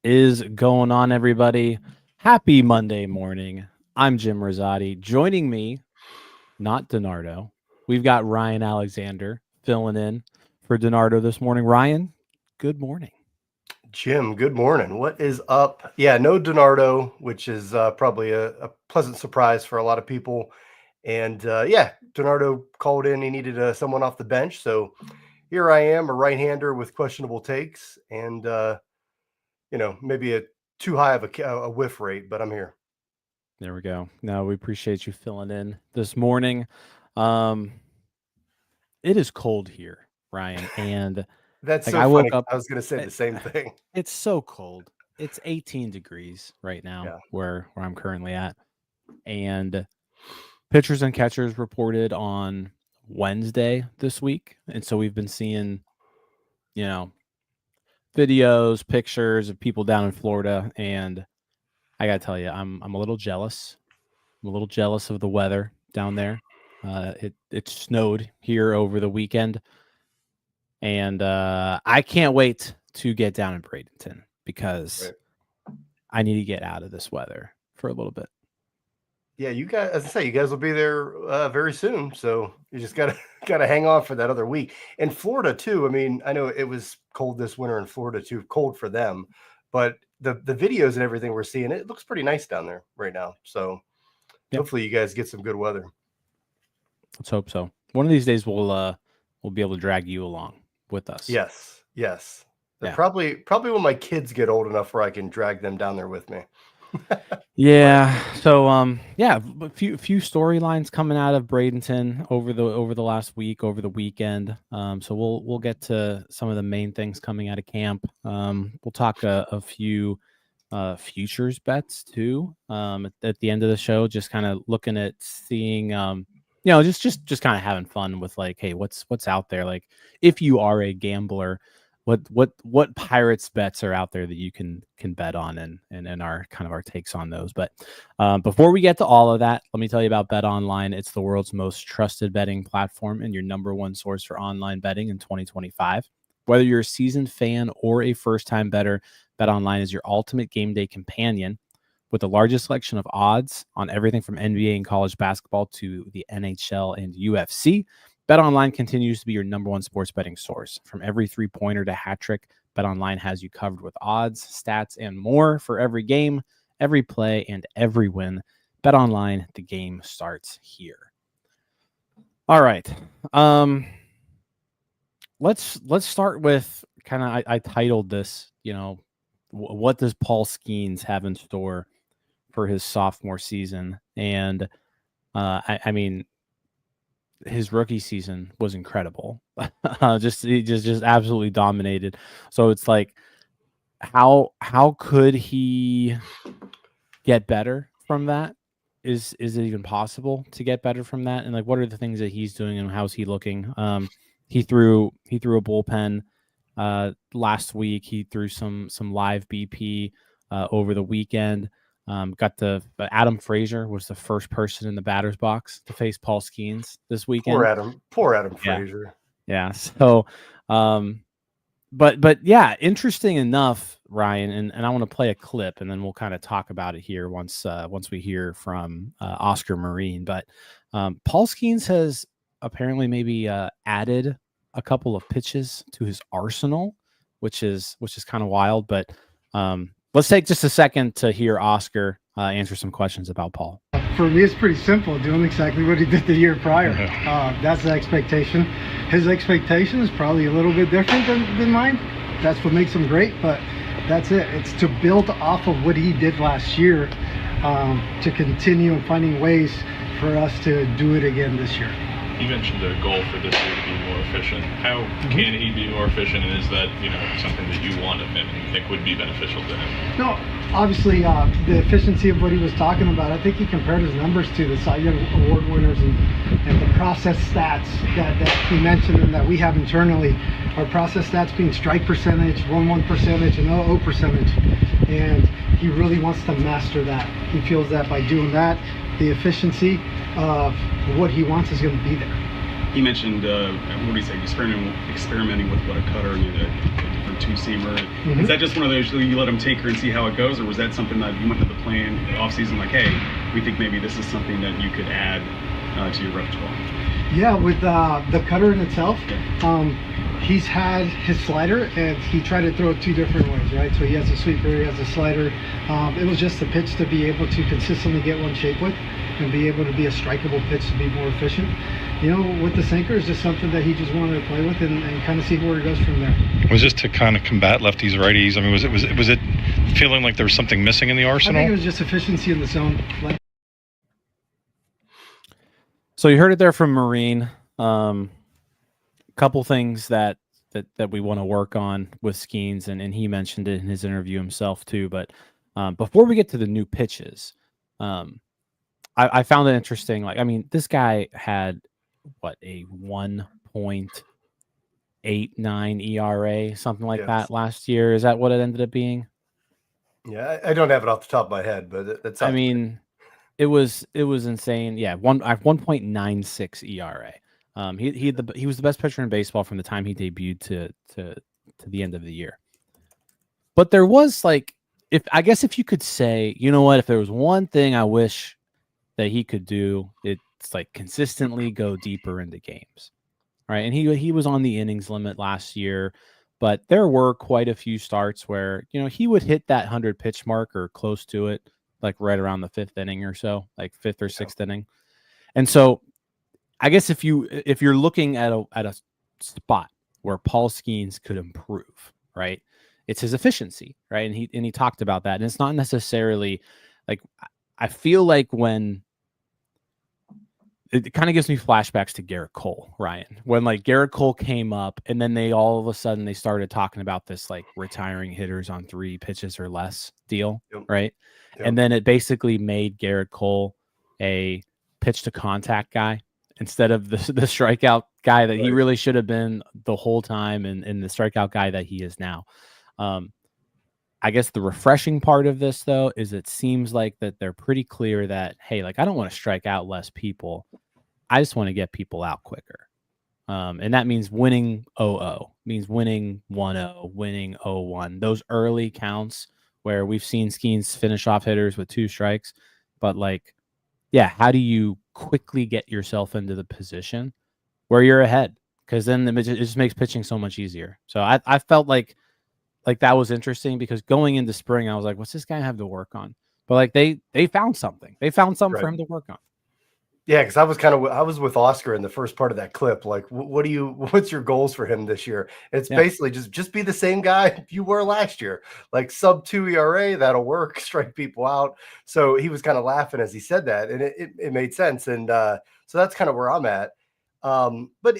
Is going on, everybody? Happy Monday morning. I'm Jim Rosati. Joining me, not Donardo. We've got Ryan Alexander filling in for Donardo this morning. Ryan, good morning. Jim, good morning. What is up? Yeah, no Donardo, which is probably a pleasant surprise for a lot of people. And yeah, Donardo called in. He needed someone off the bench. So here I am, a right-hander with questionable takes and, maybe a too high of a whiff rate, but I'm here. There we go. No, we appreciate you filling in this morning. Um, it is cold here, Ryan, and That's like so I woke funny. up. I was going to say eh, the same thing. It's so cold. It's 18 degrees right now Yeah. where I'm currently at, and pitchers and catchers reported on Wednesday this week. And so we've been seeing, you know, videos, pictures of people down in Florida. And I got to tell you, I'm a little jealous. I'm a little jealous of the weather down there. It snowed here over the weekend. And I can't wait to get down in Bradenton because Right. I need to get out of this weather for a little bit. Yeah, you guys, as I say, you guys will be there very soon. So you just gotta gotta hang on for that other week. In Florida too. I mean, I know it was cold this winter in Florida too, cold for them, but the videos and everything we're seeing, it looks pretty nice down there right now. So Yeah, hopefully you guys get some good weather. let's hope so. One of these days we'll be able to drag you along with us. Yes, yes. Yeah. Probably when my kids get old enough where I can drag them down there with me. But Yeah. So yeah, a few storylines coming out of Bradenton over the last week, over the weekend. So we'll get to some of the main things coming out of camp. We'll talk a few futures bets too. At the end of the show, just kind of looking at seeing just kind of having fun with like, hey, what's out there? Like if you are a gambler, what Pirates bets are out there that you can bet on and our kind of our takes on those. But before we get to all of that, let me tell you about Bet Online. It's the world's most trusted betting platform and your number one source for online betting in 2025. Whether you're a seasoned fan or a first-time bettor, Bet Online is your ultimate game day companion with the largest selection of odds on everything from NBA and college basketball to the NHL and UFC. BetOnline continues to be your number one sports betting source. From every three-pointer to hat trick, BetOnline has you covered with odds, stats, and more for every game, every play, and every win. BetOnline, the game starts here. All right. Let's start with kind of I titled this, what does Paul Skenes have in store for his sophomore season? And I mean, his rookie season was incredible. He just absolutely dominated. So it's like, how could he get better from that? Is it even possible to get better from that? And like, what are the things that he's doing and how's he looking? He threw a bullpen last week. He threw some live BP over the weekend. Adam Frazier was the first person in the batter's box to face Paul Skenes this weekend. poor Adam Yeah. Frazier. Yeah. So, but yeah, interesting enough, Ryan, and I want to play a clip and then we'll kind of talk about it here once we hear from Oscar Marine. But Paul Skenes has apparently maybe added a couple of pitches to his arsenal, which is kind of wild. But let's take just a second to hear Oscar answer some questions about Paul. For me, it's pretty simple, doing exactly what he did the year prior. That's the expectation. His expectation is probably a little bit different than mine. That's what makes him great, but that's it. It's to build off of what he did last year, to continue finding ways for us to do it again this year. You mentioned a goal for this year to be more efficient. How can he be more efficient, and is that something that you want of him and think would be beneficial to him? No, obviously the efficiency of what he was talking about. I think he compared his numbers to the Cy Young Award winners and the process stats that he mentioned and that we have internally. Our process stats being strike percentage, 1-1 percentage, and 0-0 percentage. And he really wants to master that. He feels that by doing that, the efficiency of what he wants is going to be there. He mentioned, what do you say, experimenting with what a cutter and a different two-seamer. Is that just one of those you let him take her and see how it goes, or was that something that you went to the plan off-season like, hey, we think maybe this is something that you could add to your repertoire? Yeah, with the cutter in itself, he's had his slider and he tried to throw it two different ways, right? So he has a sweeper, he has a slider. It was just the pitch to be able to consistently get one shape with and be able to be a strikeable pitch to be more efficient. You know, with the sinker is just something that he just wanted to play with and kind of see where it goes from there. Was this to kind of combat lefties, righties? I mean, was it feeling like there was something missing in the arsenal? I think it was just efficiency in the zone. So you heard it there from Marine. Couple things that we want to work on with Skenes, and he mentioned it in his interview himself too. But before we get to the new pitches, I found it interesting. Like, I mean, this guy had a 1.89 ERA, something like that last year. Is that what it ended up being? Yeah, I don't have it off the top of my head, but that's. I mean, it was insane. Yeah, 1.96 ERA. He was the best pitcher in baseball from the time he debuted to the end of the year. But there was if you could say, you know what, if there was one thing I wish that he could do, it's like consistently go deeper into games, right? And he was on the innings limit last year, but there were quite a few starts where, you know, he would hit that 100 pitch mark or close to it, like right around the fifth inning or so, like fifth or sixth inning. And so I guess if you're looking at a spot where Paul Skenes could improve, right, it's his efficiency, right? And he talked about that. And it's not necessarily like, I feel like when it kind of gives me flashbacks to Garrett Cole, Ryan, when like Garrett Cole came up and then they all of a sudden they started talking about this like retiring hitters on 3 pitches or less deal, right? And then it basically made Garrett Cole a pitch to contact guy instead of the strikeout guy that he really should have been the whole time, and the strikeout guy that he is now. I guess the refreshing part of this, though, is it seems like that they're pretty clear that, hey, like, I don't want to strike out less people. I just want to get people out quicker. And that means winning 0-0, means winning 1-0, winning 0-1. Those early counts where we've seen Skenes finish off hitters with 2 strikes. But, like, yeah, how do you quickly get yourself into the position where you're ahead? Because then it just makes pitching so much easier. So I felt like that was interesting, because going into spring, I was like, what's this guy have to work on? But like they found something. They found something for him to work on. Yeah, because I was with Oscar in the first part of that clip. Like, what's your goals for him this year? It's basically just be the same guy you were last year, like sub 2 ERA. That'll work. Strike people out. So he was kind of laughing as he said that, and it made sense. And so that's kind of where I'm at. But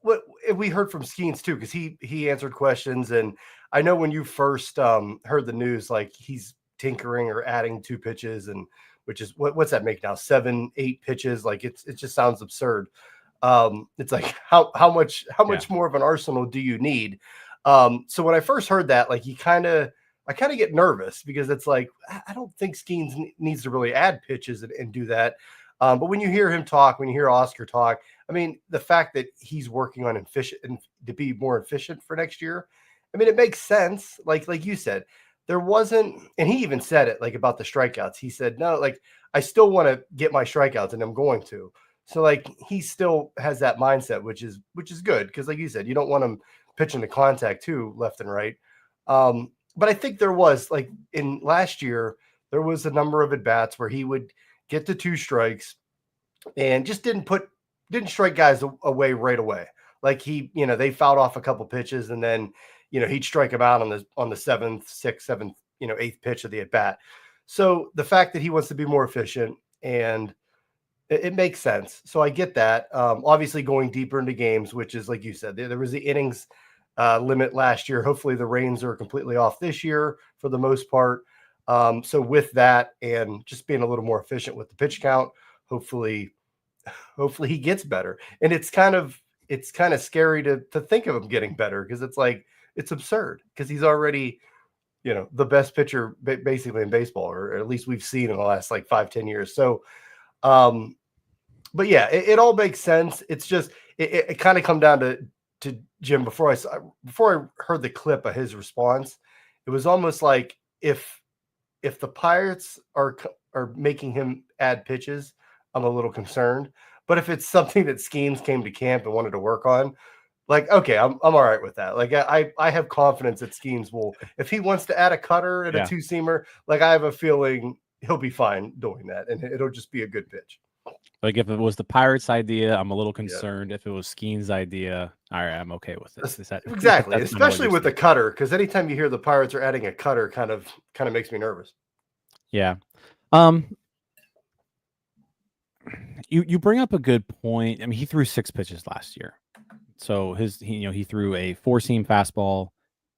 what we heard from Skenes too, because he answered questions, and I know when you first heard the news, like he's tinkering or adding 2 pitches, and which is what's that make now? 7, 8 pitches. Like it just sounds absurd. It's like how much more of an arsenal do you need? So when I first heard that, like I kind of get nervous, because it's like, I don't think Skenes needs to really add pitches and do that. But when you hear him talk, when you hear Oscar talk, I mean, the fact that he's working on to be more efficient for next year, I mean, it makes sense. Like you said, there wasn't, and he even said it, like about the strikeouts. He said, no, like I still want to get my strikeouts, and I'm going to. So like he still has that mindset, which is good, because like you said, you don't want him pitching to contact too left and right. But I think there was, like in last year, there was a number of at bats where he would get to 2 strikes and just didn't strike guys away right away. Like they fouled off a couple pitches, and then, he'd strike him out on the 7th, 6th, 7th, 8th pitch of the at bat. So the fact that he wants to be more efficient, and it makes sense. So I get that. Obviously going deeper into games, which is, like you said, there was the innings limit last year. Hopefully the reins are completely off this year for the most part. So with that, and just being a little more efficient with the pitch count, hopefully he gets better. And it's kind of scary to think of him getting better, because it's like, it's absurd, because he's already, the best pitcher basically in baseball, or at least we've seen in the last like 5-10 years. So, but yeah, it all makes sense. It's just, it kind of come down to, to Jim before I heard the clip of his response, it was almost like if the Pirates are making him add pitches, I'm a little concerned. But if it's something that Skenes came to camp and wanted to work on, like, okay, I'm all right with that. Like, I have confidence that Skenes will, if he wants to add a cutter and a two-seamer, like, I have a feeling he'll be fine doing that, and it'll just be a good pitch. Like if it was the Pirates' idea, I'm a little concerned. If it was Skenes' idea, all right, I'm okay with it. Is that exactly? That's Especially with the cutter, because anytime you hear the Pirates are adding a cutter, kind of makes me nervous. Yeah. You bring up a good point. I mean, he threw 6 pitches last year. So he threw a 4-seam fastball,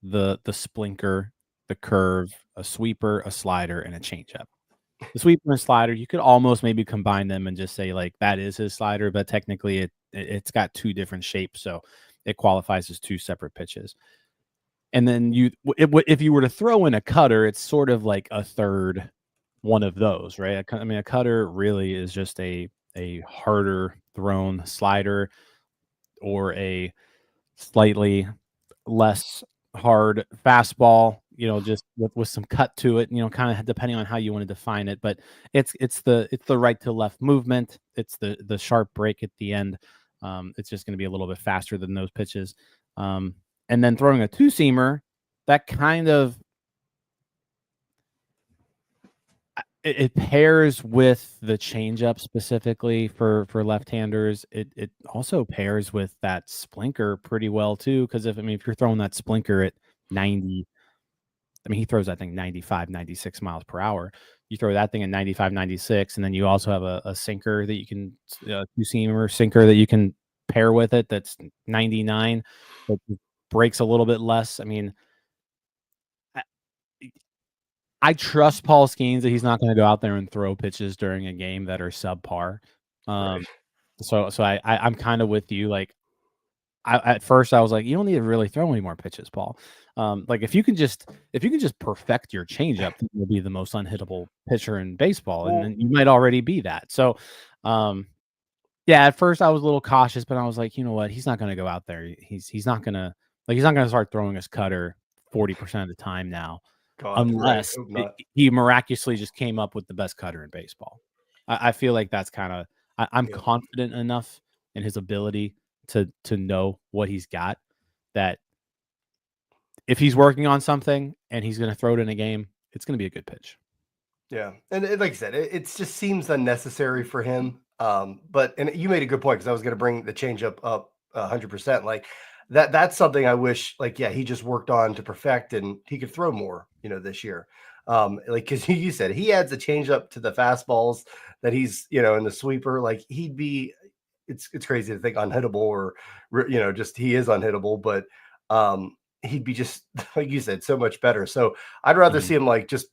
the splinker, the curve, a sweeper, a slider, and a changeup. The sweeper and slider, you could almost maybe combine them and just say like that is his slider, but technically it's got 2 different shapes, so it qualifies as 2 separate pitches. And then if you were to throw in a cutter, it's sort of like a third one of those, right? I mean, a cutter really is just a harder thrown slider or a slightly less hard fastball, just with some cut to it, kind of depending on how you want to define it. But it's the right to left movement. It's the sharp break at the end. It's just going to be a little bit faster than those pitches. And then throwing a 2-seamer, that kind of it pairs with the changeup specifically for left-handers. It also pairs with that splinker pretty well too, because if you're throwing that splinker at 90, he throws I think 95, 96 miles per hour. You throw that thing at 95, 96, and then you also have a sinker that you can 2-seamer sinker that you can pair with it that's 99, but breaks a little bit less. I trust Paul Skenes that he's not going to go out there and throw pitches during a game that are subpar. Right. So I'm kind of with you. Like, at first I was like, you don't need to really throw any more pitches, Paul. Like if you can just perfect your changeup, you'll be the most unhittable pitcher in baseball, and then you might already be that. So, yeah, at first I was a little cautious, but I was like, you know what? He's not going to go out there. He's not going to start throwing his cutter 40% of the time now. God, Unless he miraculously just came up with the best cutter in baseball. I feel like that's kind of I'm confident enough in his ability to know what he's got, that if he's working on something and he's going to throw it in a game, it's going to be a good pitch. Yeah, and like I said, it just seems unnecessary for him. But you made a good point, because I was going to bring the changeup up 100%. Like that's something I wish, like, he just worked on to perfect, and he could throw more, this year. Like, because you said he adds a changeup to the fastballs that he's, in the sweeper, like he'd be. It's crazy to think unhittable, or just he is unhittable, but he'd be just like you said, so much better. So I'd rather see him like just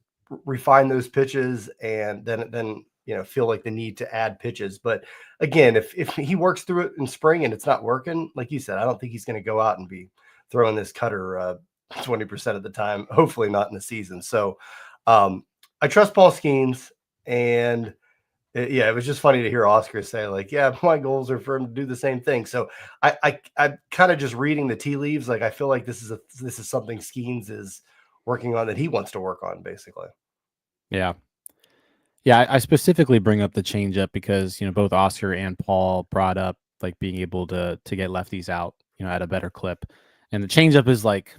refine those pitches, and then feel like the need to add pitches. But again, if he works through it in spring and it's not working, like you said, I don't think he's going to go out and be throwing this cutter 20% of the time. Hopefully not in the season. So I trust Paul Skenes, and it was just funny to hear Oscar say like, yeah, my goals are for him to do the same thing. So I'm kind of just reading the tea leaves. Like, I feel like this is something Skenes is working on, that he wants to work on, basically. Yeah. I specifically bring up the changeup because, both Oscar and Paul brought up like being able to get lefties out, at a better clip. And the changeup is like,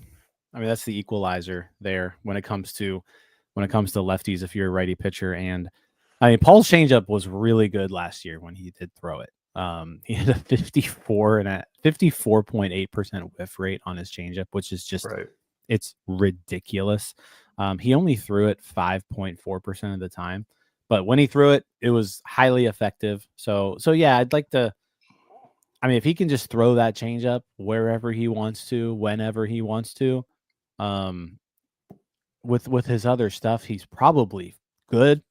that's the equalizer there when it comes to lefties if you're a righty pitcher. And Paul's changeup was really good last year when he did throw it. He had a 54.8% whiff rate on his changeup, which is just it's ridiculous. He only threw it 5.4% of the time, but when he threw it, it was highly effective. So yeah, I'd like to. If he can just throw that changeup wherever he wants to, whenever he wants to, with his other stuff, he's probably good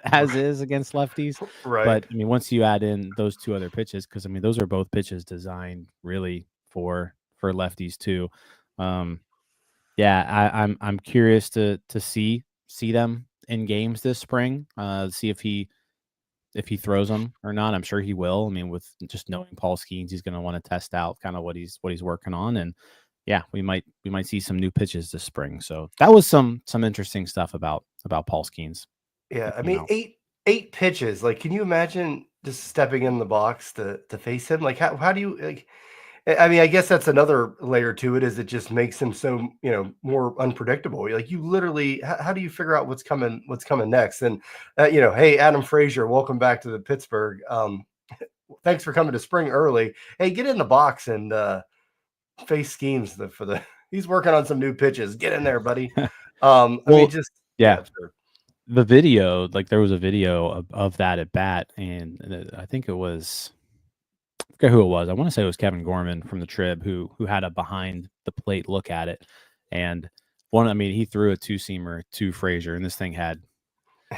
as is against lefties. Right. But once you add in those 2 other pitches, because those are both pitches designed really for lefties too. Yeah, I'm curious to see them in games this spring. See if if he throws them or not. I'm sure he will. I mean, with just knowing Paul Skenes, he's going to want to test out kind of what he's working on, and yeah, we might see some new pitches this spring. So that was some interesting stuff about Paul Skenes. Yeah, I mean, eight pitches. Like, can you imagine just stepping in the box to face him? Like, how do you like? I mean, I guess that's another layer to it. Is it just makes him so more unpredictable? Like, you literally, how do you figure out what's coming next? And hey, Adam Frazier, welcome back to the Pittsburgh. Thanks for coming to spring early. Hey, get in the box and face Schemes for the. He's working on some new pitches. Get in there, buddy. I mean, just yeah. sure. The video, like there was a video of that at bat, and I think it was, I forget who it was. I want to say it was Kevin Gorman from the Trib who had a behind the plate look at it, and he threw a 2-seamer to Frazier, and this thing it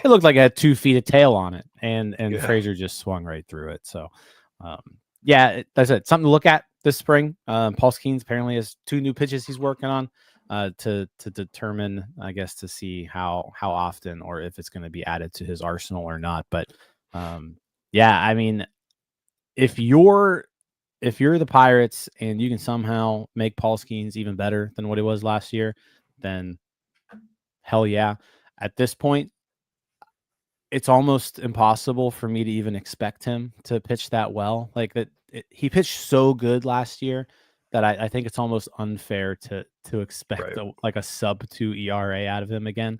looked like it had 2 feet of tail on it, and Frazier just swung right through it. So, that's it. Something to look at this spring. Paul Skenes apparently has 2 new pitches he's working on. To determine, I guess, to see how often or if it's going to be added to his arsenal or not. But I mean, if you're the Pirates and you can somehow make Paul Skenes even better than what he was last year, then hell yeah. At this point, it's almost impossible for me to even expect him to pitch that well. Like that, he pitched so good last year that I think it's almost unfair to expect a sub 2 ERA out of him again.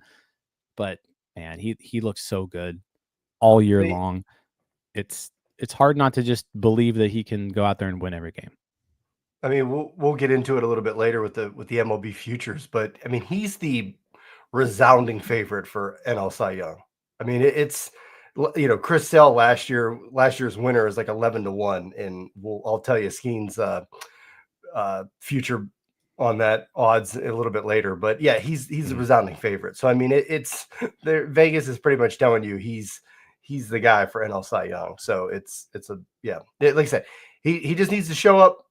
But man, he looks so good all year long. It's hard not to just believe that he can go out there and win every game. I mean, we'll get into it a little bit later with the MLB futures, but I mean, he's the resounding favorite for NL Cy Young. I mean, it's Chris Sale last year's winner is like 11-1, and I'll tell you, Skenes future on that odds a little bit later, but yeah, he's a resounding favorite. So I mean, it's there. Vegas is pretty much telling you he's the guy for NL Cy Young. So it's like I said, he just needs to show up,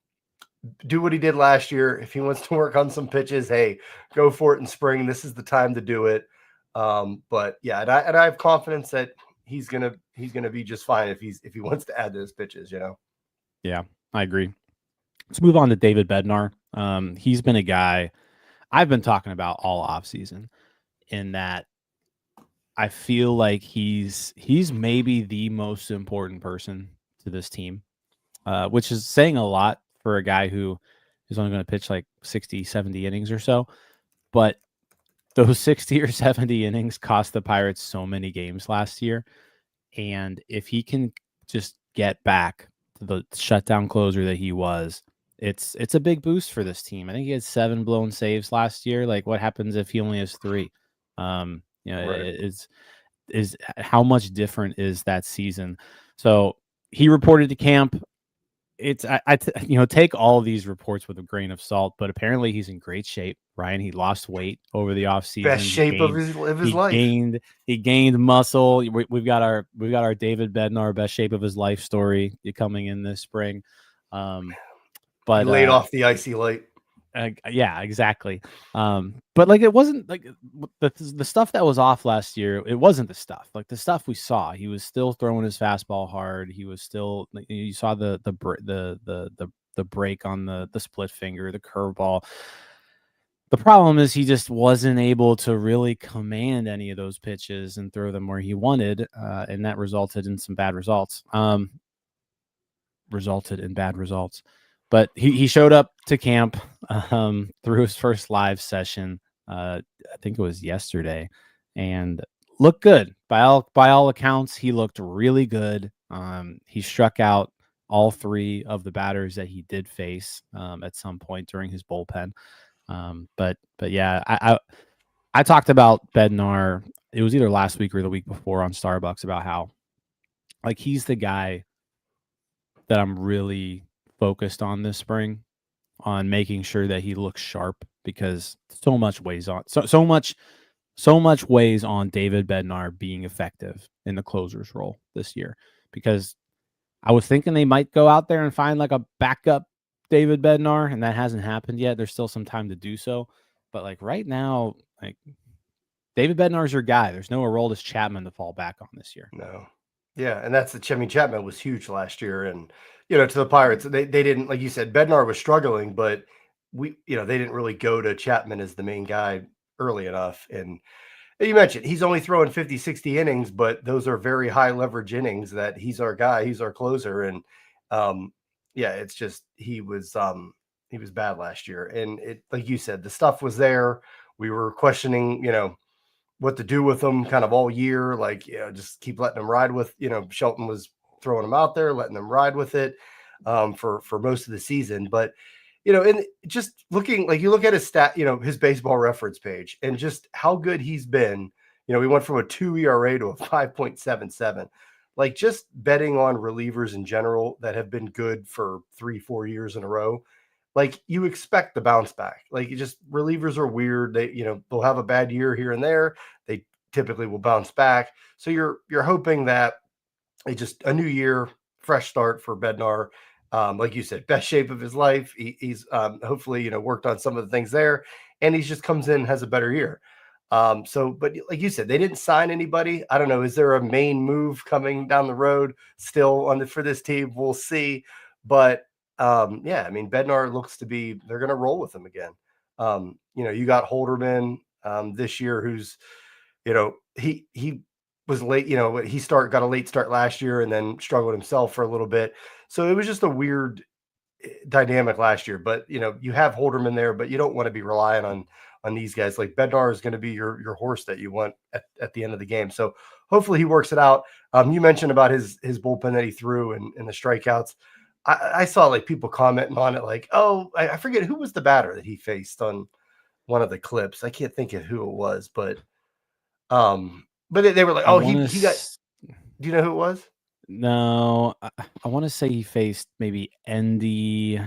do what he did last year. If he wants to work on some pitches, hey, go for it in spring. This is the time to do it. But yeah, and I have confidence that he's gonna be just fine if he wants to add those pitches. Yeah, I agree. Let's move on to David Bednar. He's been a guy I've been talking about all offseason, in that I feel like he's maybe the most important person to this team, which is saying a lot for a guy who is only going to pitch like 60, 70 innings or so. But those 60 or 70 innings cost the Pirates so many games last year. And if he can just get back to the shutdown closer that he was, it's a big boost for this team. I think he had 7 blown saves last year. Like, what happens if he only has 3? Is how much different is that season? So he reported to camp. It's take all these reports with a grain of salt, but apparently he's in great shape. Ryan, he lost weight over the offseason. Best shape of his life. He gained muscle. We've got our David Bednar best shape of his life story coming in this spring. But he laid off the icy light. Yeah, exactly. But like, it wasn't like the stuff that was off last year. It wasn't the stuff we saw. He was still throwing his fastball hard. He was still, you saw the break on the split finger, the curveball. The problem is he just wasn't able to really command any of those pitches and throw them where he wanted, and that resulted in some bad results. But he showed up to camp through his first live session. I think it was yesterday, and looked good. By all accounts, he looked really good. He struck out all 3 of the batters that he did face at some point during his bullpen. But yeah, I talked about Bednar. It was either last week or the week before on Starbucks about how, like, he's the guy that I'm really focused on this spring, on making sure that he looks sharp, because so much weighs on David Bednar being effective in the closer's role this year. Because I was thinking they might go out there and find like a backup David Bednar, and that hasn't happened yet. There's still some time to do so, but like right now, like, David Bednar is your guy. There's no Aroldis Chapman to fall back on this year. No. Yeah, and that's the I mean, Chapman was huge last year, and to the Pirates, they didn't like you said, Bednar was struggling, but they didn't really go to Chapman as the main guy early enough. And you mentioned he's only throwing 50, 60 innings, but those are very high leverage innings that he's our guy, he's our closer. And yeah, it's just he was bad last year. And it like you said, the stuff was there. We were questioning, what to do with them kind of all year. Like, just keep letting them ride with, Shelton was throwing them out there, letting them ride with it for most of the season. But, and just looking like you look at his his baseball reference page and just how good he's been. We went from a 2 ERA to a 5.77. Like just betting on relievers in general that have been good for 3-4 years in a row, like you expect the bounce back. Like you just relievers are weird. They, they'll have a bad year here and there. They typically will bounce back. So you're hoping that just a new year, fresh start for Bednar. Like you said, best shape of his life. He's hopefully worked on some of the things there, and he just comes in, has a better year. But like you said, they didn't sign anybody. I don't know. Is there a main move coming down the road still for this team? We'll see. But yeah, I mean, Bednar looks to be they're going to roll with him again. You got Holderman this year, who's he was late. Got a late start last year and then struggled himself for a little bit. So it was just a weird dynamic last year. But you have Holderman there, but you don't want to be relying on these guys. Like Bednar is going to be your horse that you want at the end of the game. So hopefully he works it out. You mentioned about his bullpen that he threw and the strikeouts. I saw like people commenting on it, like, oh, I forget who was the batter that he faced on one of the clips. I can't think of who it was, but they were like, oh, he got. Do you know who it was? No, I want to say he faced maybe Endy,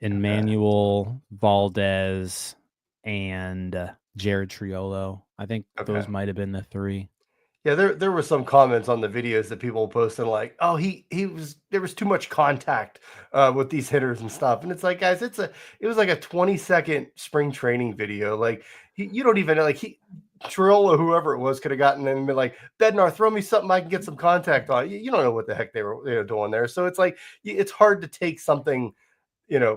Emmanuel Valdez, and Jared Triolo. I think those might have been the three. Yeah, there were some comments on the videos that people posted like, oh, there was too much contact with these hitters and stuff. And it's like, guys, it was like a 20-second spring training video. Like you don't even know, like Triolo, whoever it was, could have gotten in and been like, Bednar, throw me something I can get some contact on. You don't know what the heck they were doing there. So it's like, it's hard to take something,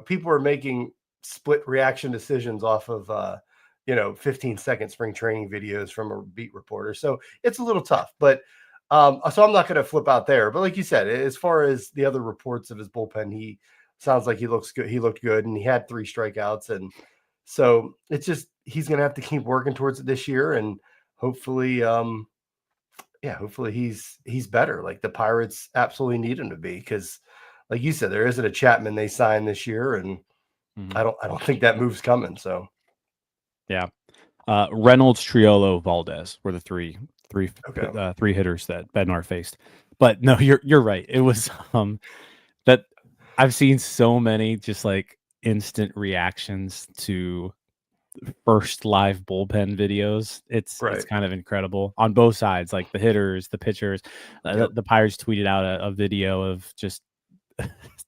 people are making split reaction decisions off of, 15-second spring training videos from a beat reporter. So it's a little tough, but so I'm not going to flip out there. But like you said, as far as the other reports of his bullpen, he sounds like he looks good. He looked good and he had 3 strikeouts. And so it's just, he's going to have to keep working towards it this year. And hopefully, hopefully he's better. Like the Pirates absolutely need him to be, because like you said, there isn't a Chapman they signed this year. And I don't think that move's coming. So. Yeah. Reynolds, Triolo, Valdez were the three hitters that Bednar faced. But no, you're right. It was that I've seen so many just like instant reactions to first live bullpen videos. It's kind of incredible on both sides, like the hitters, the pitchers. The Pirates tweeted out a video of just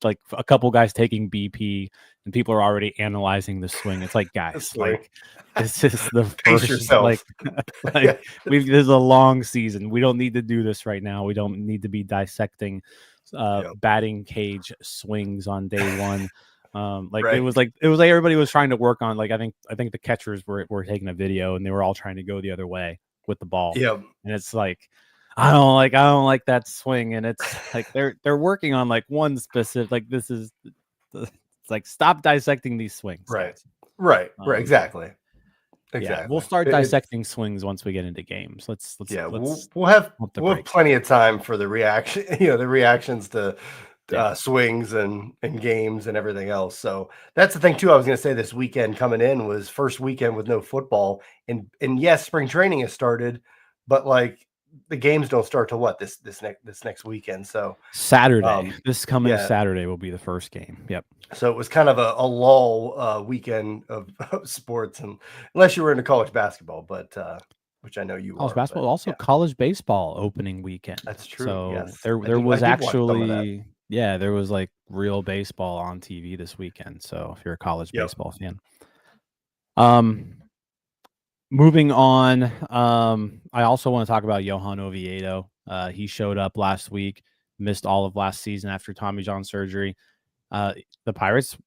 like a couple guys taking BP and people are already analyzing the swing. It's like, guys, like this is the first, like this is a long season. We don't need to do this right now. We don't need to be dissecting batting cage swings on day one. It was like everybody was trying to work on, like, I think the catchers were taking a video and they were all trying to go the other way with the ball. Yeah. And it's like, I don't like that swing. And it's like they're working on like one specific, like this is it's like, stop dissecting these swings. Right. Exactly. Yeah, we'll start dissecting swings once we get into games. We'll have plenty of time for the reaction, the reactions to swings and games and everything else. So that's the thing too. I was going to say this weekend coming in was first weekend with no football, and yes, spring training has started, but like the games don't start till what this next weekend. So Saturday, this coming Saturday will be the first game. Yep. So it was kind of a lull weekend of sports, and unless you were into college basketball, but which I know you college basketball, also college baseball opening weekend. That's true. So yes. there was actually there was like real baseball on TV this weekend. So if you're a college baseball fan, moving on, I also want to talk about Johan Oviedo. He showed up last week, missed all of last season after Tommy John surgery. The Pirates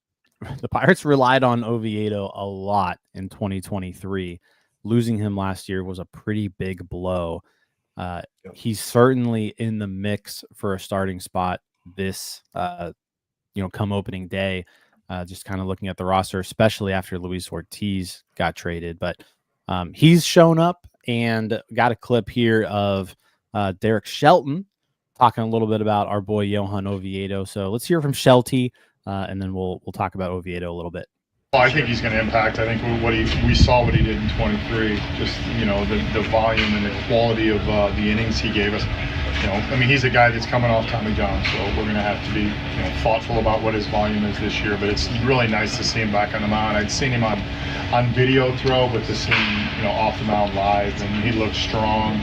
relied on Oviedo a lot in 2023. Losing him last year was a pretty big blow. He's certainly in the mix for a starting spot this, come opening day. Just kind of looking at the roster, especially after Luis Ortiz got traded. But he's shown up, and got a clip here of Derek Shelton talking a little bit about our boy Johan Oviedo. So let's hear from Shelty, and then we'll talk about Oviedo a little bit. Well, I think he's going to impact. I think we saw what he did in 23. Just the volume and the quality of the innings he gave us. He's a guy that's coming off Tommy John, so we're going to have to be thoughtful about what his volume is this year. But it's really nice to see him back on the mound. I'd seen him on video throw, but to see him off the mound live, and he looks strong.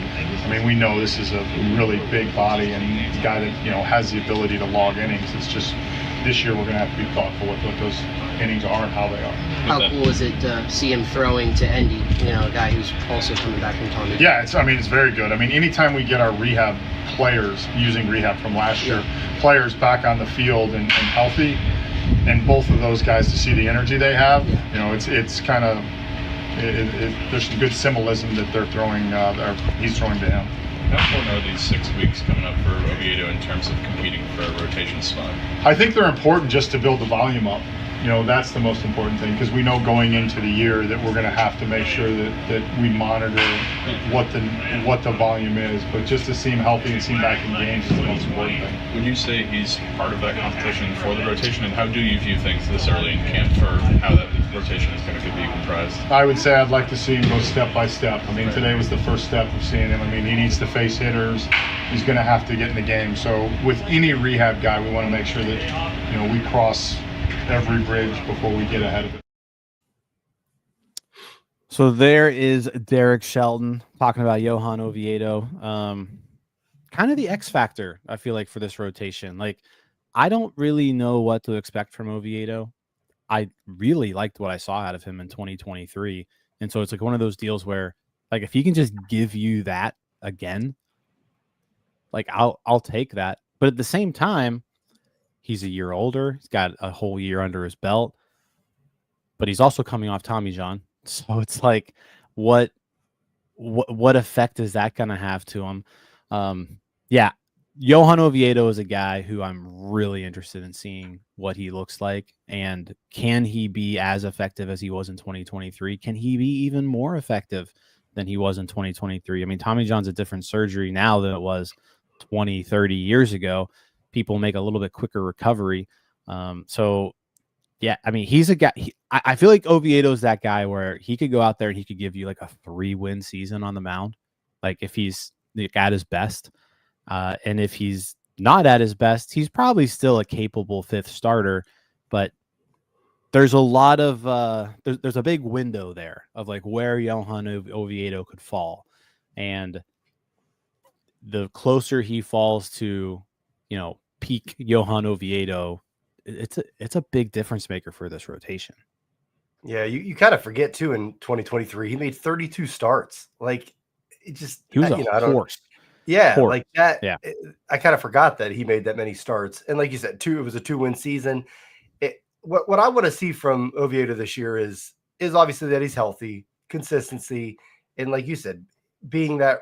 We know this is a really big body and a guy that has the ability to log innings. It's just this year we're going to have to be thoughtful with what those innings are and how they are. How cool is it to see him throwing to Endy, a guy who's also coming back from Tommy? Yeah, it's very good. Anytime we get our rehab players, using rehab from last year, players back on the field and healthy, and both of those guys to see the energy they have, it's kind of, there's some good symbolism that they're throwing, he's throwing to him. How important are these 6 weeks coming up for Oviedo in terms of competing for a rotation spot? I think they're important just to build the volume up. That's the most important thing, because we know going into the year that we're going to have to make sure that we monitor what the volume is. But just to see him healthy and see him back in games is the most important thing. Would you say he's part of that competition for the rotation, and how do you view things this early in camp for how that rotation is going to be comprised? I would say I'd like to see him go step by step. Today was the first step of seeing him. He needs to face hitters. He's going to have to get in the game. So with any rehab guy, we want to make sure that we cross every bridge before we get ahead of it. So there is Derek Shelton talking about Johan Oviedo. Kind of the X factor, I feel like, for this rotation. I don't really know what to expect from Oviedo. I really liked what I saw out of him in 2023. And so it's one of those deals where, if he can just give you that again, I'll take that. But at the same time, he's a year older. He's got a whole year under his belt, but he's also coming off Tommy John. So it's what effect is that going to have to him? Johan Oviedo is a guy who I'm really interested in seeing what he looks like, and can he be as effective as he was in 2023? Can he be even more effective than he was in 2023? Tommy John's a different surgery now than it was 20, 30 years ago. People make a little bit quicker recovery. He's a guy. I feel like Oviedo's that guy where he could go out there and he could give you a 3-win season on the mound, if he's at his best. And if he's not at his best, he's probably still a capable 5th starter. But there's a lot of there's a big window there of where Johan Oviedo could fall, and the closer he falls to peak Johan Oviedo, it's a big difference maker for this rotation. Yeah, you kind of forget too, in 2023 he made 32 starts. He was a horse. Yeah, horse. Like that. Yeah. I kind of forgot that he made that many starts. And like you said, it was a 2-win season. What I want to see from Oviedo this year is obviously that he's healthy, consistency, and like you said, being that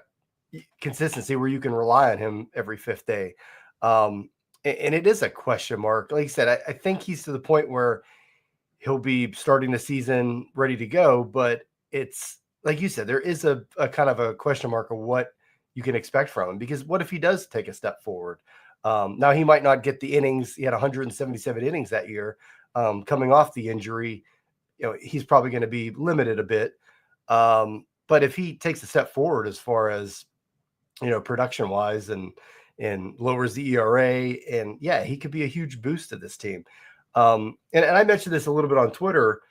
consistency where you can rely on him every 5th day. And it is a question mark. Like you said, I think he's to the point where he'll be starting the season ready to go, but it's like you said, there is a kind of a question mark of what you can expect from him, because what if he does take a step forward? Now he might not get the innings. He had 177 innings that year. Coming off the injury, he's probably going to be limited a bit. But if he takes a step forward as far as, production wise and lowers the ERA, and he could be a huge boost to this team. And I mentioned this a little bit on Twitter.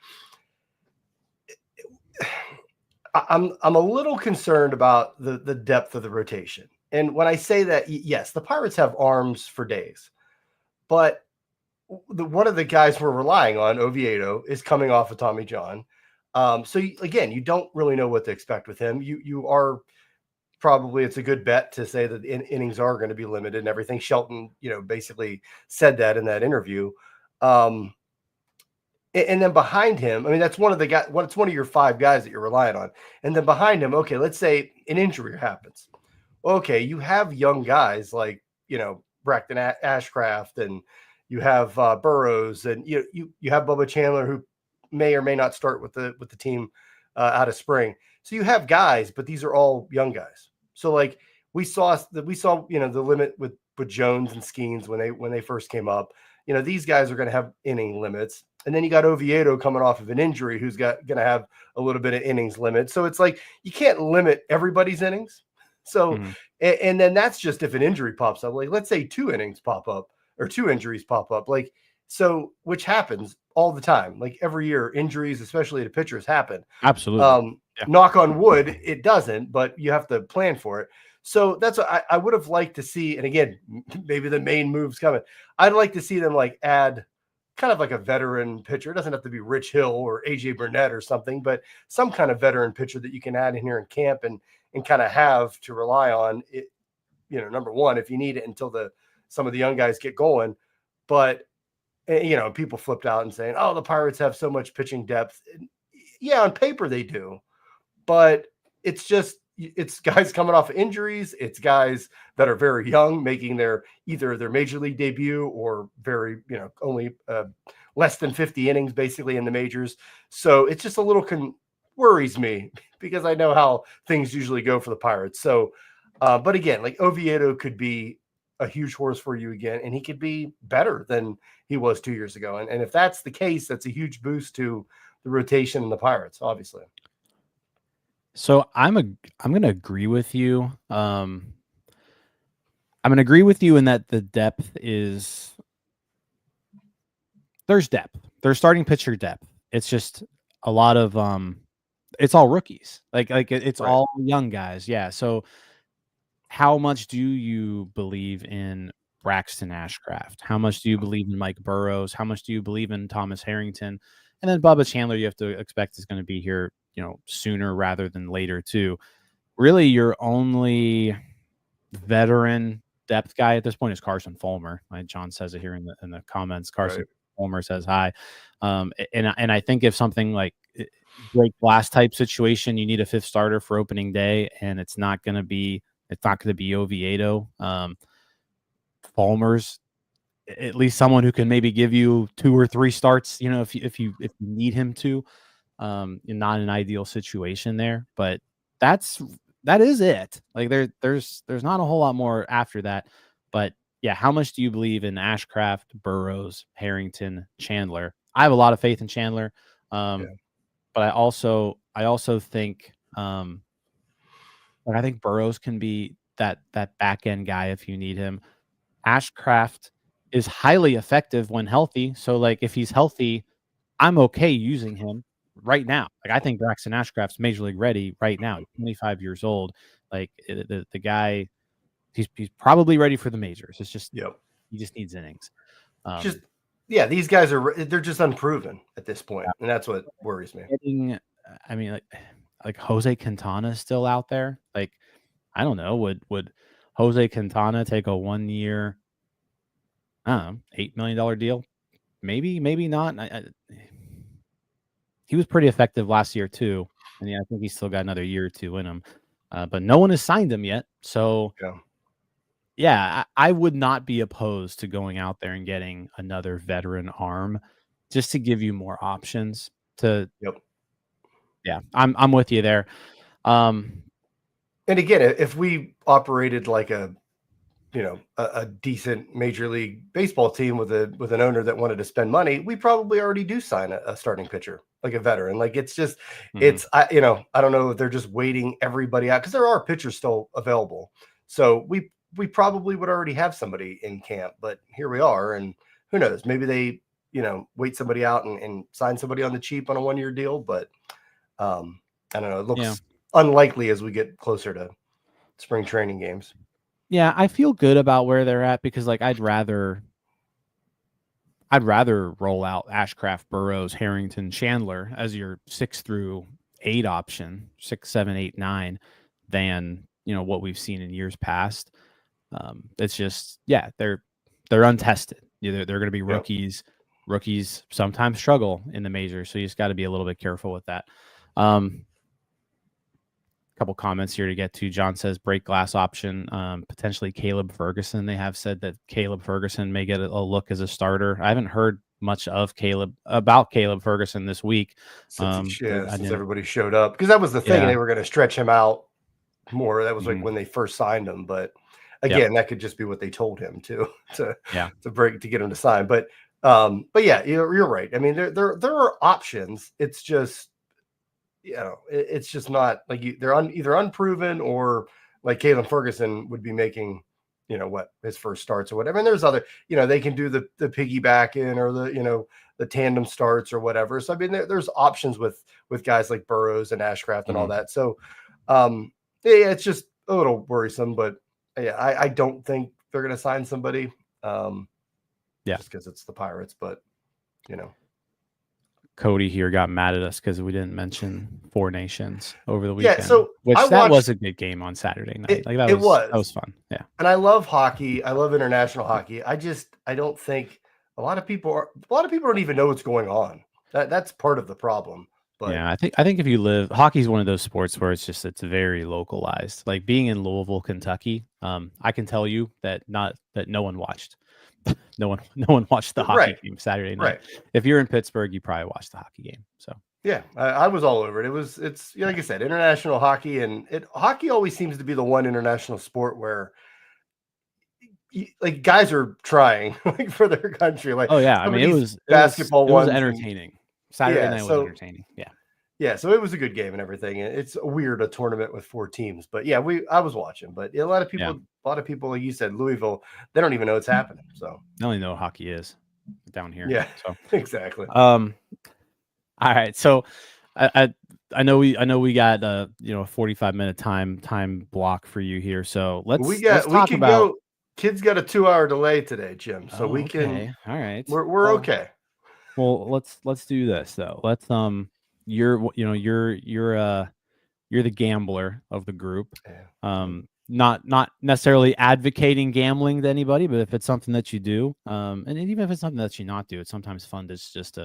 I'm a little concerned about the depth of the rotation. And when I say that, yes, the Pirates have arms for days, but one of the guys we're relying on, Oviedo, is coming off of Tommy John. So again, you don't really know what to expect with him. You are probably it's a good bet to say that innings are going to be limited and everything. Shelton, basically said that in that interview. And then behind him, I mean, that's one of the guys. It's one of your 5 guys that you're relying on. And then behind him, okay, let's say an injury happens. Okay, you have young guys like Braxton Ashcraft, and you have Burrows, and you have Bubba Chandler, who may or may not start with the team out of spring. So you have guys, but these are all young guys. So like we saw the limit with Jones and Skenes when they first came up. These guys are going to have inning limits. And then you got Oviedo coming off of an injury who's going to have a little bit of innings limit. So it's like you can't limit everybody's innings. So, and then that's just if an injury pops up. Like, let's say 2 innings pop up or 2 injuries pop up. Like, so which happens all the time. Like every year, injuries, especially to pitchers, happen. Absolutely. Knock on wood, it doesn't, but you have to plan for it. So that's what I would have liked to see. And again, maybe the main move's coming. I'd like to see them like add kind of like a veteran pitcher. It doesn't have to be Rich Hill or AJ Burnett or something, but some kind of veteran pitcher that you can add in here in camp and kind of have to rely on it, number one, if you need it until some of the young guys get going. But, people flipped out and saying, oh, the Pirates have so much pitching depth. Yeah, on paper they do, but it's guys coming off of injuries. It's guys that are very young, making either their major league debut or very, only less than 50 innings basically in the majors. So it's just a little worries me because I know how things usually go for the Pirates. So, but again, like Oviedo could be a huge horse for you again, and he could be better than he was 2 years ago. And if that's the case, that's a huge boost to the rotation in the Pirates, obviously. So I'm going to agree with you. I'm going to agree with you in that the depth there's depth. There's starting pitcher depth. It's just a lot of it's all rookies. Like it's Right. all young guys. Yeah. So how much do you believe in Braxton Ashcraft? How much do you believe in Mike Burrows? How much do you believe in Thomas Harrington? And then Bubba Chandler, you have to expect is going to be here, sooner rather than later too. Really, your only veteran depth guy at this point is Carson Fulmer. John says it here in the comments. Carson Fulmer says hi. And I think if something like break glass type situation, you need a 5th starter for opening day, and it's not going to be Oviedo. Fulmer's at least someone who can maybe give you 2 or 3 starts, if you need him to. Not an ideal situation there, but that is it. Like there's not a whole lot more after that. But yeah, how much do you believe in Ashcraft, Burrows, Harrington, Chandler? I have a lot of faith in Chandler. But I also think I think Burrows can be that back end guy if you need him. Ashcraft is highly effective when healthy. So like if he's healthy, I'm okay using him right now. Like I think Braxton Ashcraft's major league ready right now. He's 25 years old. Like the guy, he's probably ready for the majors. It's just he just needs innings. These guys they're just unproven at this point, and that's what worries me. I mean, like Jose Quintana is still out there. Like I don't know, would Jose Quintana take a 1-year, $8 million deal? Maybe not. He was pretty effective last year too, and I think he's still got another year or 2 in him. But no one has signed him yet, so I would not be opposed to going out there and getting another veteran arm, just to give you more options. I'm with you there. And again, if we operated like a decent Major League Baseball team with an owner that wanted to spend money, we probably already do sign a starting pitcher, like a veteran. Like it's just, I don't know if they're just waiting everybody out because there are pitchers still available. So we probably would already have somebody in camp, but here we are, and who knows? Maybe they, wait somebody out and sign somebody on the cheap on a 1-year deal. But I don't know. It looks unlikely as we get closer to spring training games. Yeah, I feel good about where they're at because like I'd rather roll out Ashcraft, Burrows, Harrington, Chandler as your 6 through 8 option, 6, 7, 8, 9, than what we've seen in years past. It's just, yeah, they're untested. They're going to be rookies. Rookies sometimes struggle in the majors, so you just got to be a little bit careful with that. Couple comments here to get to. John says break glass option, potentially Caleb Ferguson. They have said that Caleb Ferguson may get a look as a starter. I haven't heard much of Caleb Ferguson this week. Since everybody showed up, because that was the thing. They were going to stretch him out more. That was like when they first signed him. But again, that could just be what they told him to get him to sign. But yeah, you're right. I mean, there are options. It's just, it's just not like they're either unproven or like Caleb Ferguson would be making, his first starts or whatever. And there's other, they can do the piggybacking or the tandem starts or whatever. So I mean, there's options with guys like Burrows and Ashcraft and all that. So it's just a little worrisome, but yeah, I don't think they're going to sign somebody. Just because it's the Pirates, but Cody here got mad at us because we didn't mention Four Nations over the weekend. Yeah, so that was a good game on Saturday night. That was fun. Yeah, and I love hockey. I love international hockey. I don't think a lot of people don't even know what's going on. That's part of the problem. But yeah, I think if you live, hockey is one of those sports where it's very localized. Like being in Louisville, Kentucky, I can tell you that no one watched. No one watched the hockey game Saturday night. Right. If you're in Pittsburgh, you probably watched the hockey game. So yeah, I was all over it. It's like I said, international hockey, and hockey always seems to be the one international sport where like guys are trying like for their country. Like, oh yeah, I mean it was entertaining. Saturday night was entertaining. Yeah, so it was a good game and everything. It's weird, a tournament with 4 teams, but yeah, I was watching. But a lot of people, like you said, Louisville, they don't even know what's happening. So I only know what hockey is down here. Yeah, so exactly. All right, so I know we got a 45-minute time block for you here. So let's talk about. Kids got a 2-hour delay today, Jim. So we can. All right, we're okay. Well, let's do this though. Let's you're the gambler of the group. Not necessarily advocating gambling to anybody, but if it's something that you do, and even if it's something that you not do, it's sometimes fun to just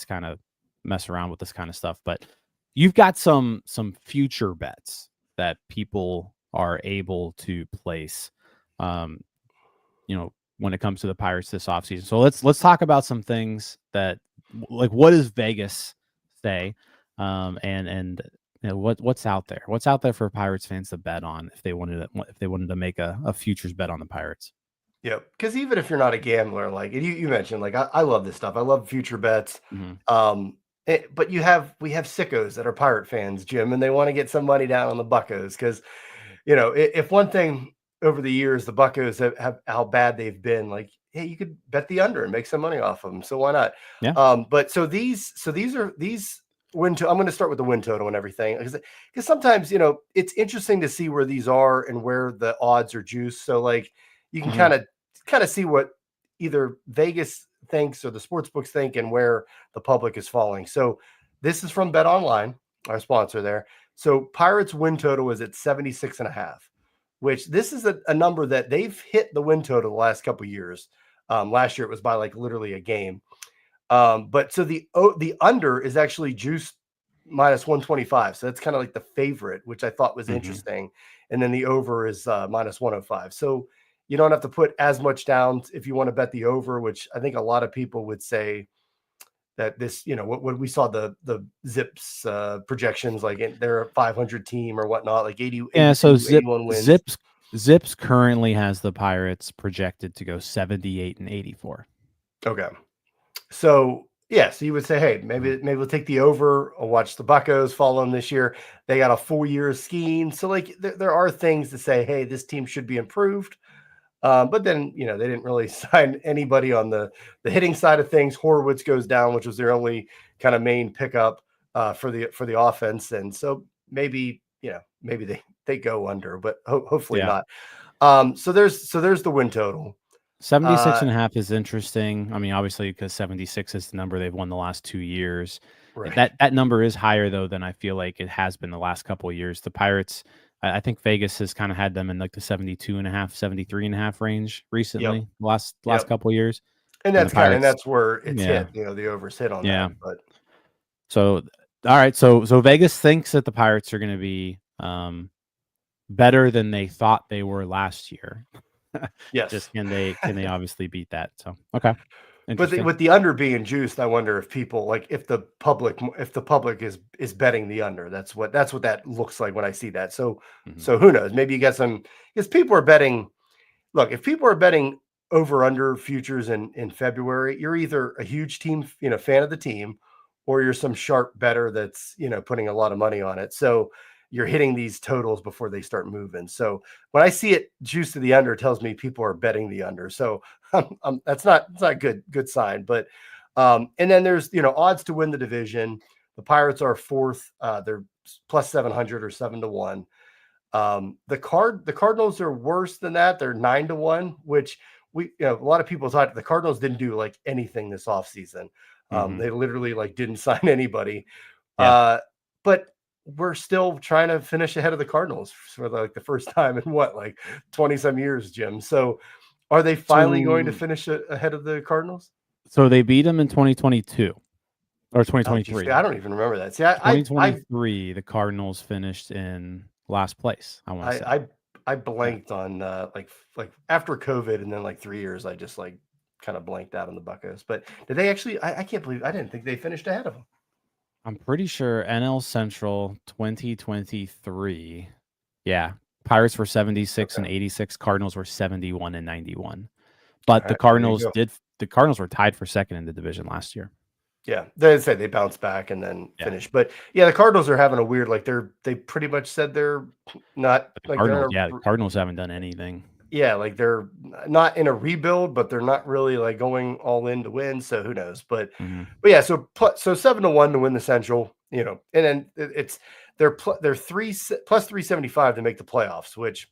kind of mess around with this kind of stuff. But you've got some future bets that people are able to place, when it comes to the Pirates this offseason. So let's talk about some things that, like, what does Vegas say, and what's out there? What's out there for Pirates fans to bet on if they wanted to make a futures bet on the Pirates? Yeah, because even if you're not a gambler, like you mentioned, like I love this stuff. I love future bets. Mm-hmm. But we have sickos that are Pirate fans, Jim, and they want to get some money down on the Buccos because, if one thing over the years the Buccos have how bad they've been, like, hey, you could bet the under and make some money off of them. So why not? Yeah. But so these win total. I'm going to start with the win total and everything because sometimes it's interesting to see where these are and where the odds are juiced. So like you can kind of see what either Vegas thinks or the sports books think and where the public is falling. So this is from Bet Online, our sponsor there. So Pirates win total is at 76.5, which this is a number that they've hit the win total the last couple of years. Last year it was by like literally a game. But so the under is actually juiced minus 125. So that's kind of like the favorite, which I thought was interesting. And then the over is minus 105. So you don't have to put as much down if you want to bet the over, which I think a lot of people would say that this, what we saw the Zips projections, like they're a 500 team or whatnot, like 80. Yeah. So 81 wins. Zips currently has the Pirates projected to go 78-84. Okay. So yeah, so you would say, hey, maybe we'll take the over. I'll watch the Buccos follow them this year. They got a full year of skiing. So like there are things to say, hey, this team should be improved. But then, they didn't really sign anybody on the hitting side of things. Horowitz goes down, which was their only kind of main pickup for the offense. And so maybe they go under, but hopefully not. So there's the win total. 76.5 is interesting. I mean, obviously, because 76 is the number they've won the last 2 years. Right. That number is higher though than I feel like it has been the last couple of years. The Pirates, I think Vegas has kind of had them in like the 72.5, 73.5 range recently, last Yep. couple of years. And And the Pirates, that's where it's yeah, hit, the overs hit on yeah. that. But So, all right. So Vegas thinks that the Pirates are going to be better than they thought they were last year. yes. Just can they obviously beat that? So, okay. But with the under being juiced, I wonder if people like if the public is betting the under. That's what that looks like when I see that. So who knows? Maybe you get some because people are betting. Look, if people are betting over under futures in February, you're either a huge team, fan of the team, or you're some sharp bettor that's putting a lot of money on it. So you're hitting these totals before they start moving. So when I see it juiced to the under, it tells me people are betting the under. So that's not good sign. But and then there's odds to win the division. The Pirates are fourth. They're plus 700 or 7-1. The Cardinals are worse than that. They're 9-1, which a lot of people thought the Cardinals didn't do like anything this offseason. They literally like didn't sign anybody. Yeah. But we're still trying to finish ahead of the Cardinals for like the first time in 20 some years, Jim. So are they finally going to finish ahead of the Cardinals? So they beat them in 2022 or 2023. I don't even remember that. See, 2023, the Cardinals finished in last place. I want to say. I blanked on like after COVID and then like 3 years, I just like kind of blanked out on the Buccos. But did they actually? I can't believe I didn't think they finished ahead of them. I'm pretty sure NL Central 2023. Yeah, Pirates were 76 and 86. Cardinals were 71 and 91. But the Cardinals were tied for second in the division last year. Yeah, they said they bounced back and then finished. But yeah, the Cardinals are having a weird they pretty much said they're not like the Cardinals haven't done anything. Yeah, like they're not in a rebuild, but they're not really like going all in to win. So who knows? But yeah, so 7-1 to win the Central, and then they're plus 375 to make the playoffs, which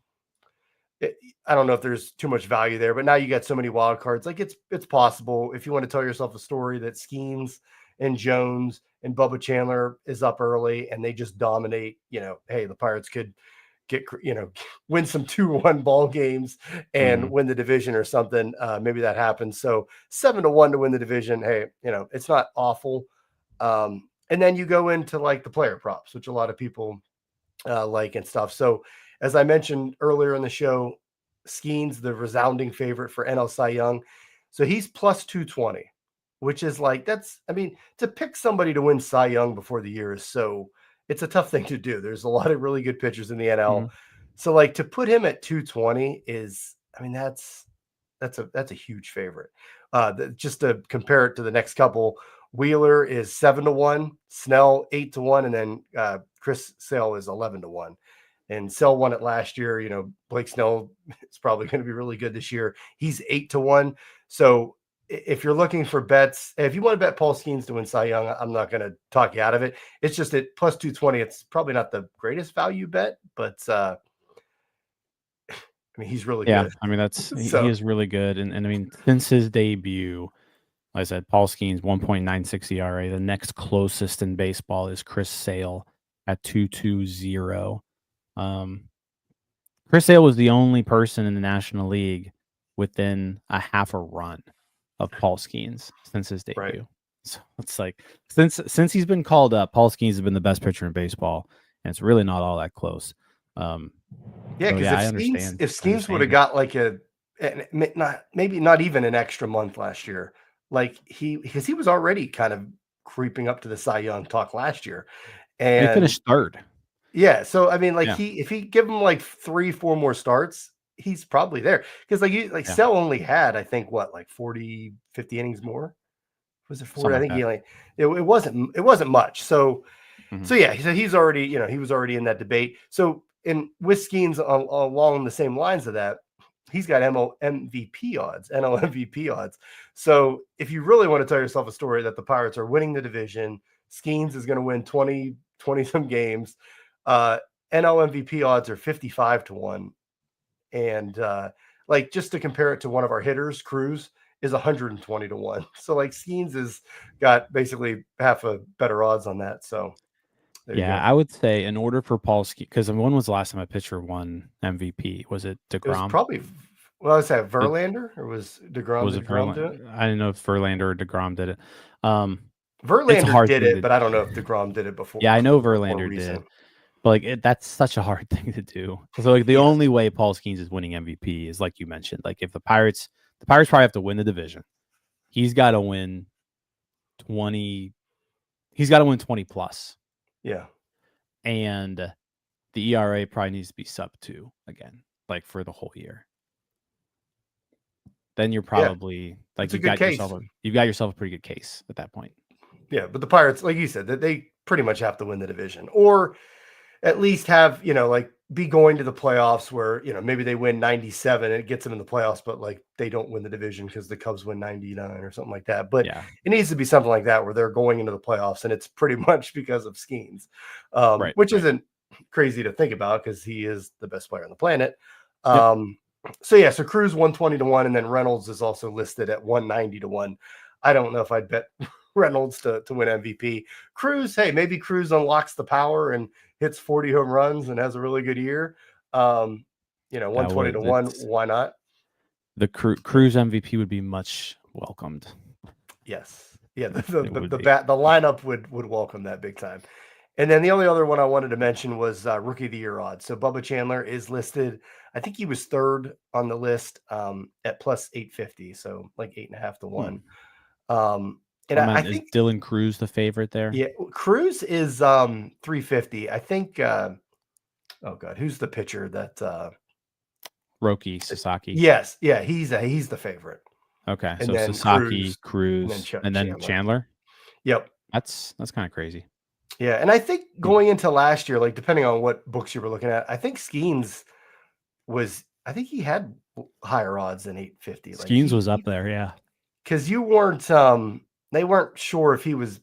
I don't know if there's too much value there. But now you got so many wild cards, like it's possible if you want to tell yourself a story that Skenes and Jones and Bubba Chandler is up early and they just dominate. Hey, the Pirates could win some 2-1 ball games and win the division or something. Maybe that happens. So 7-1 to win the division. Hey, it's not awful. And then you go into like the player props, which a lot of people like and stuff. So as I mentioned earlier in the show, Skenes, the resounding favorite for NL Cy Young. So he's plus 220, which is like, to pick somebody to win Cy Young before the year is it's a tough thing to do. There's a lot of really good pitchers in the NL. So like to put him at 220 is, that's a huge favorite. Just to compare it to the next couple, Wheeler is 7-1, Snell 8-1, and then Chris Sale is 11-1. And Sale won it last year. Blake Snell is probably going to be really good this year. He's 8-1. So if you're looking for bets, if you want to bet Paul Skenes to win Cy Young, I'm not going to talk you out of it. It's just at plus 220. It's probably not the greatest value bet, but he's really good. He is really good. And since his debut, like I said, Paul Skenes 1.96 ERA. The next closest in baseball is Chris Sale at 2.20. Chris Sale was the only person in the National League within a half a run of Paul Skenes since his debut. Right. So it's like since he's been called up, Paul Skenes has been the best pitcher in baseball, and it's really not all that close. If Skenes would have got like maybe not even an extra month last year, like because he was already kind of creeping up to the Cy Young talk last year, and he finished third. Yeah, so if he give him like 3-4 more starts, he's probably there because Sale only had I think 40, 50 innings more. Was it 40? I think it wasn't much. So yeah, he's already he was already in that debate. So with Skenes along the same lines of that, he's got NL MVP odds. So if you really want to tell yourself a story that the Pirates are winning the division, Skenes is going to win 20 some games. NL MVP odds are 55-1. And just to compare it to one of our hitters, Cruz is 120-1. So Skenes has got basically half a better odds on that. So There you Yeah, go. I would say in order for Paul Skenes, because when was the last time a pitcher won MVP? Was it It was DeGrom? probably, well, was that It Verlander or was DeGrom? was Did it DeGrom do it? Verlander? I didn't know if Verlander or DeGrom did it. Um, it's a Verlander hard did thing it, to. but I don't know if DeGrom did it before. Yeah, I know Before Verlander did, recent. but that's such a hard thing to do. So like the Yes. only way Paul Skenes is winning MVP is like you mentioned. Like if the Pirates probably have to win the division. He's got to win 20. He's got to win 20 plus, Yeah. and the ERA probably needs to be sub 2 again, like for the whole year. Then you're probably like it's a good case. you've got yourself a pretty good case at that point. Yeah, but the Pirates, like you said, that they pretty much have to win the division, or at least have, like be going to the playoffs where, maybe they win 97 and it gets them in the playoffs, but like they don't win the division because the Cubs win 99 or something like that. But Yeah, it needs to be something like that where they're going into the playoffs and it's pretty much because of Skenes, right. which right. isn't crazy to think about because he is the best player on the planet. Yep. So Cruz 120-1, and then Reynolds is also listed at 190-1. I don't know if I'd bet Reynolds to win MVP. Cruz, hey, maybe Cruz unlocks the power and hits 40 home runs and has a really good year. 120-1, why not? The Cruz MVP would be much welcomed. Yes. Yeah, the lineup would welcome that big time. And then the only other one I wanted to mention was Rookie of the Year odds. So Bubba Chandler is listed. I think he was third on the list at plus 850, so like 8.5-1. And I think is Dylan Cruz the favorite there? Yeah, Cruz is 350. I think. Oh God, who's the pitcher that? Roki Sasaki. Yes, yeah, he's the favorite. Okay, and so then Sasaki, Cruz, and then Chandler. Yep, that's kind of crazy. Yeah, and I think going into last year, like depending on what books you were looking at, I think Skenes was. I think he had higher odds than 850. Skenes was up there, yeah. Because you weren't. They weren't sure if he was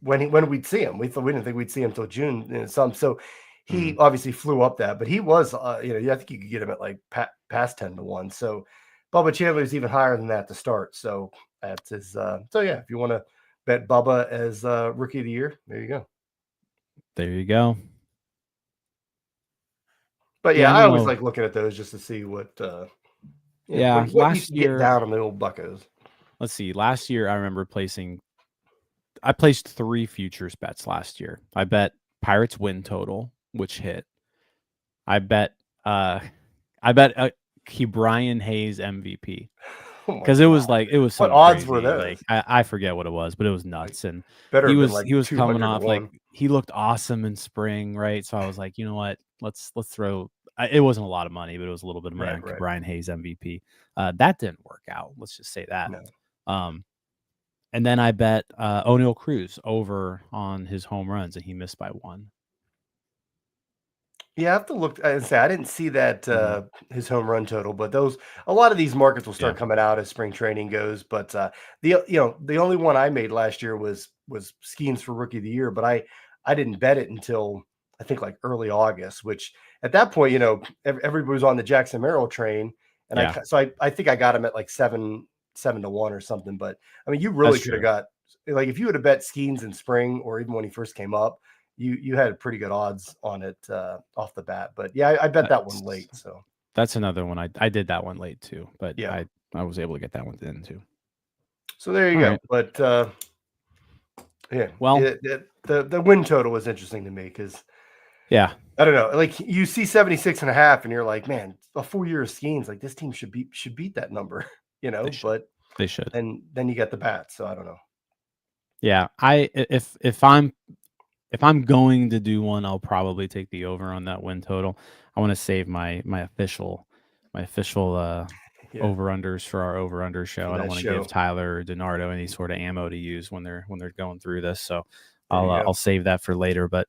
when we'd see him. We didn't think we'd see him until June. So he obviously flew up that, but he was. I think you could get him at like past 10-1. So Bubba Chandler is even higher than that to start. So that's his. So yeah, if you want to bet Bubba as Rookie of the Year, there you go. There you go. But yeah, I always like looking at those just to see what. What last you year get down on the old buckos. Let's see. Last year, I remember I placed 3 futures bets last year. I bet Pirates win total, which hit. I bet Brian Hayes MVP because it was what odds were those? Like I forget what it was, but it was nuts. And Better he was coming off like he looked awesome in spring, right? So I was like, you know what? Let's throw. It wasn't a lot of money, but it was a little bit of money on Brian Hayes MVP. That didn't work out. Let's just say that. No. And then I bet O'Neal Cruz over on his home runs, and he missed by 1. Yeah, I have to look and say I didn't see that his home run total, but a lot of these markets will start coming out as spring training goes. But the only one I made last year was Skenes for Rookie of the Year, but I didn't bet it until I think like early August, which at that point, everybody was on the Jackson Merrill train, and I think I got him at like 7-1 or something. But I mean, you really could have got like if you would have bet Skenes in spring or even when he first came up, you had pretty good odds on it off the bat. But yeah, I bet that one late. So that's another one I did that one late too. But yeah, I was able to get that one in too. So there you go. Right. But yeah, well, the win total was interesting to me because. Yeah. I don't know. Like you see 76.5 and you're like, man, a full year of Skenes, like this team should beat that number, but they should. And then you got the bats. So I don't know. Yeah. If I'm going to do one, I'll probably take the over on that win total. I want to save my official over-unders for our over-under show. I don't want to give Tyler or DiNardo any sort of ammo to use when they're going through this. So I'll save that for later. But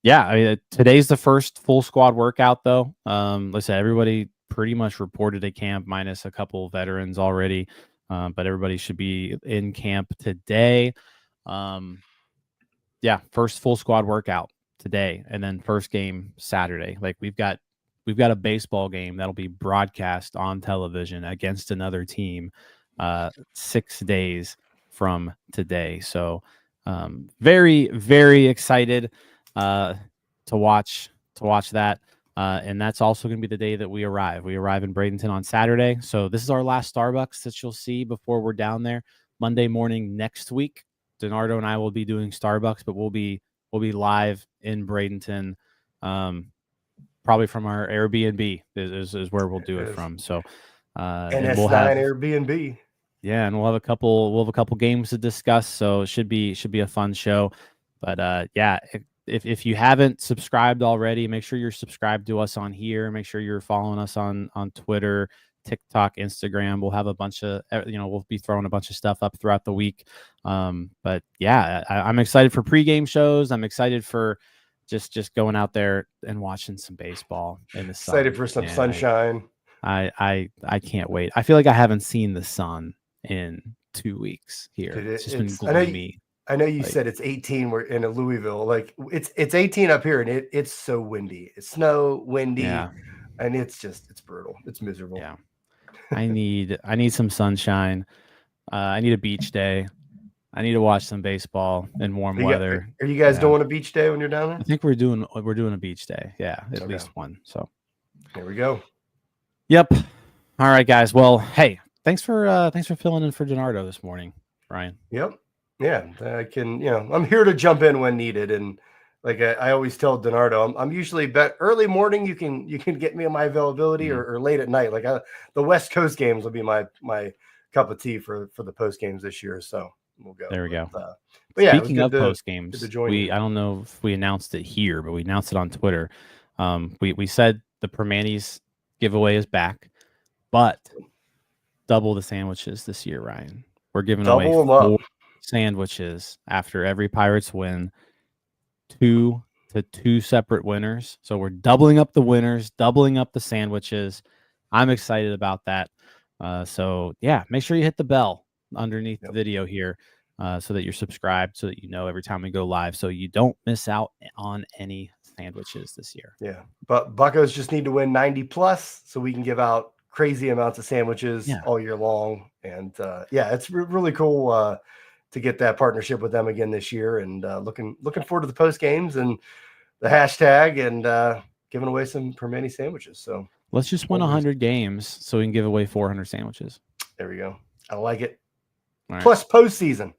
yeah, I mean, today's the first full squad workout, though. Like I said, everybody pretty much reported at camp, minus a couple veterans already. But everybody should be in camp today. Yeah, first full squad workout today, and then first game Saturday. Like we've got a baseball game that'll be broadcast on television against another team 6 days from today. So Very, very excited to watch that. And that's also going to be the day that we arrive. We arrive in Bradenton on Saturday. So this is our last Starbucks that you'll see before we're down there. Monday morning next week, Donardo and I will be doing Starbucks, but we'll be live in Bradenton, probably from our Airbnb is where we'll do it from. So and we'll have Airbnb. Yeah, and we'll have a couple games to discuss. So it should be a fun show. But yeah, if you haven't subscribed already, make sure you're subscribed to us on here. Make sure you're following us on Twitter, TikTok, Instagram. We'll have a bunch of, we'll be throwing a bunch of stuff up throughout the week. But yeah, I'm excited for pregame shows. I'm excited for just going out there and watching some baseball in the sun. Excited for some sunshine. I can't wait. I feel like I haven't seen the sun in 2 weeks here. It's just been gloomy. I know you said it's 18. We're in Louisville. Like it's 18 up here, and it's so windy. It's snow, windy, and it's brutal. It's miserable. Yeah. I need some sunshine. I need a beach day. I need to watch some baseball in warm weather. Are you guys doing a beach day when you're down there? I think we're doing a beach day. Yeah, at least one. So here we go. Yep. All right, guys. Well, hey, thanks for filling in for Donardo this morning, Ryan. Yep. Yeah, I can. I'm here to jump in when needed, and like I always tell Donardo, I'm usually early morning. You can get me on my availability, or late at night. Like the West Coast games will be my cup of tea for the post games this year. So we'll go. There we go. But yeah, speaking of post games, I don't know if we announced it here, but we announced it on Twitter. We said the Permanis giveaway is back, but double the sandwiches this year, Ryan. We're giving away 4 sandwiches after every Pirates win, 2 separate winners. So we're doubling up the winners, doubling up the sandwiches. I'm excited about that. So yeah, make sure you hit the bell underneath the video here so that you're subscribed, so that you know every time we go live, so you don't miss out on any sandwiches this year. Yeah, but Buccos just need to win 90 plus so we can give out crazy amounts of sandwiches all year long. And it's really cool to get that partnership with them again this year, and looking forward to the post games and the hashtag and giving away some Permani sandwiches. So let's just win 100 games so we can give away 400 sandwiches. There we go. I like it. Right. Plus postseason.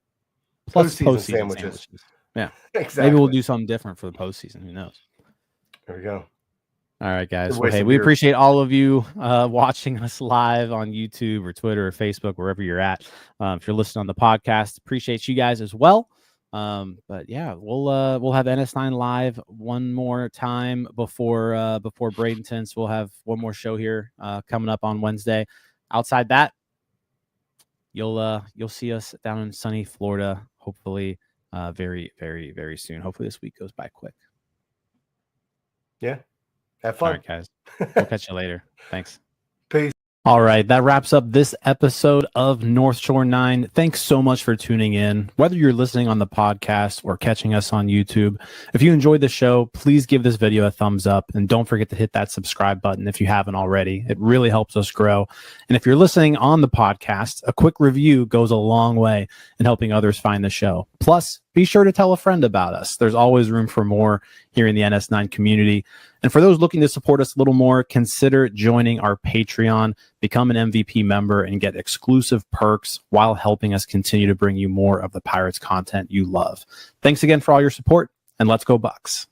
Plus postseason sandwiches. Yeah, exactly. Maybe we'll do something different for the postseason. Who knows? There we go. All right, guys. Well, hey, we appreciate all of you watching us live on YouTube or Twitter or Facebook, wherever you're at. If you're listening on the podcast, appreciate you guys as well. But yeah, we'll have NS9 live one more time before Bradenton. So we'll have one more show here coming up on Wednesday. Outside that, you'll see us down in sunny Florida, hopefully very, very, very soon. Hopefully this week goes by quick. Yeah. Have fun. All right, guys. We'll catch you later. Thanks. Peace. All right, that wraps up this episode of North Shore 9. Thanks so much for tuning in. Whether you're listening on the podcast or catching us on YouTube, if you enjoyed the show, please give this video a thumbs up, and don't forget to hit that subscribe button if you haven't already. It really helps us grow. And if you're listening on the podcast, a quick review goes a long way in helping others find the show. Plus, be sure to tell a friend about us. There's always room for more here in the NS9 community. And for those looking to support us a little more, consider joining our Patreon, become an MVP member, and get exclusive perks while helping us continue to bring you more of the Pirates content you love. Thanks again for all your support, and let's go Bucks.